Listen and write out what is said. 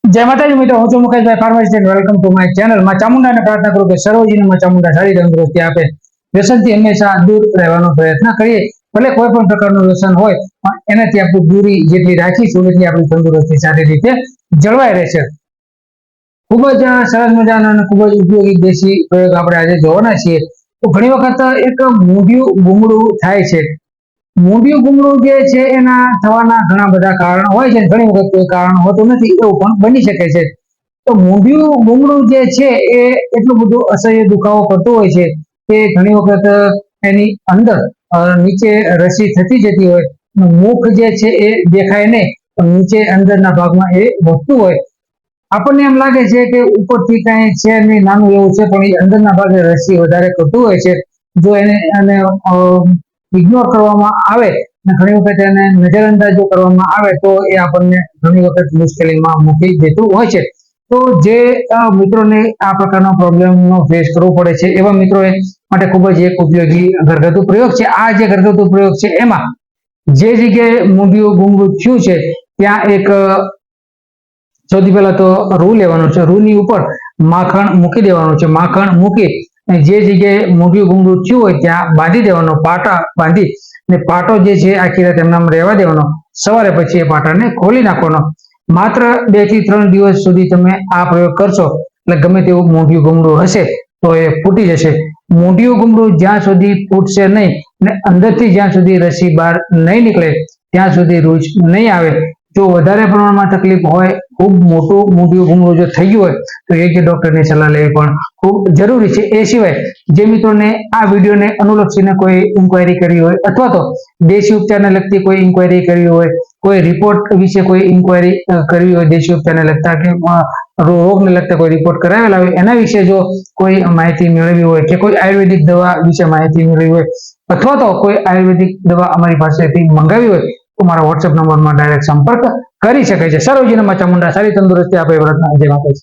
जय माताजी मित्रों, हूँ मुकेश भाई pharmacist. Welcome to my channel. मां चामुंडा ने प्रार्थना करूं कि सर्वजीने मां चामुंडा सारी तंदुरुस्ती आपे। व्यसन थी हमेशा दूर रहવાનો प्रयत्न करिए। भले कोई पण प्रकारનું વ્યસન હોય પણ એનાથી આપણે દૂરી જેટલી રાખીશું એટલી આપણી તંદુરસ્તી સારી રીતે જળવાઈ રહેશે। ખૂબ જ સરસ મજાનો અને ખૂબ જ ઉપયોગી દેશી પ્રયોગ આપણે આજે જોવાના છીએ। તો ઘણી વખત એક મૂંઢિયું ગુમડું થાય છે। મૂંઢિયું ગુમડું જે છે એના થવાના ઘણા બધા કારણ હોય છે। ઘણી વખત કોઈ કારણ હોતું નથી એવું પણ બની શકે છે। તો મૂંઢિયું ગુમડું જે છે એ એટલું બધું અસહ્ય દુખાવો કરતો હોય છે કે ઘણી વખત એની અંદર નીચે રસી થતી જતી હોય, મુખ જે છે એ દેખાય નહીં પણ નીચે અંદરના ભાગમાં એ વધતું હોય। આપણને એમ લાગે છે કે ઉપરથી કઈ છે નહીં, નાનું એવું છે, પણ એ અંદરના ભાગે રસી વધારે કરતું હોય છે। જો એને ઇગ્નોર કરવામાં આવે અને ઘણી વખત એને નજરઅંદાજ કરવામાં આવે તો એ આપણને ઘણી વખત મુશ્કેલીમાં મૂકી દેતું હોય છે। તો જે મિત્રોને આ પ્રકારનો પ્રોબ્લેમનો ફેસ કરવો પડે છે એવા મિત્રોએ માટે ખૂબ જ એક ઉપયોગી ઘરગથ્થુ પ્રયોગ છે। આ જે ઘરગથ્થુ પ્રયોગ છે એમાં જે જગ્યાએ મૂંઢિયું ગુમડું થયું છે ત્યાં એક સૌથી પહેલા તો રૂ લેવાનું છે। રૂની ઉપર માખણ મૂકી દેવાનું છે। માખણ મૂકી જે જગ્યાએ મૂંઢિયું ગુમડું થયું હોય ત્યાં બાંધી દેવાનો, પાટા બાંધી અને પાટો જે છે આખી રાત એમનામ રહેવા દેવાનો। સવારે પછી એ પાટાને ખોલી નાખવાનો। માત્ર 2 થી 3 દિવસ સુધી તમે આ પ્રયોગ કરશો એટલે ગમે તેવું મૂંઢિયું ગુમડું હશે તો એ ફૂટી જશે। મૂંઢિયું ગુમડું જ્યાં સુધી ફૂટશે નહીં અને અંદરથી જ્યાં સુધી રસી બહાર નહીં નીકળે ત્યાં સુધી રૂજ નહીં આવે। જો વધારે પ્રમાણમાં તકલીફ હોય, ખૂબ મોટું મૂંઢિયું ગુમડું જો થઈ ગયું હોય તો યોગ્ય ડોક્ટરની સલાહ લેવી પણ ખૂબ જરૂરી છે। એ સિવાય જે મિત્રોને આ વિડીયોને અનુલક્ષીને કોઈ ઇન્ક્વાયરી કરવી હોય અથવા તો દેશી ઉપચારને લગતી કોઈ ઇન્ક્વાયરી કરવી હોય, કોઈ રિપોર્ટ વિશે કોઈ ઇન્ક્વાયરી કરવી હોય, દેશી ઉપચારને લગતા કે રોગને લગતા કોઈ રિપોર્ટ કરાવેલા હોય એના વિશે જો કોઈ માહિતી મેળવવી હોય કે કોઈ આયુર્વેદિક દવા વિશે માહિતી મેળવવી હોય અથવા તો કોઈ આયુર્વેદિક દવા અમારી પાસેથી મંગાવી હોય તો મારા વોટ્સએપ નંબરમાં ડાયરેક્ટ સંપર્ક કરી શકાય છે। સર્વજીને માતા ચામુંડા સારી તંદુરસ્તી આપે। જય માતાજી।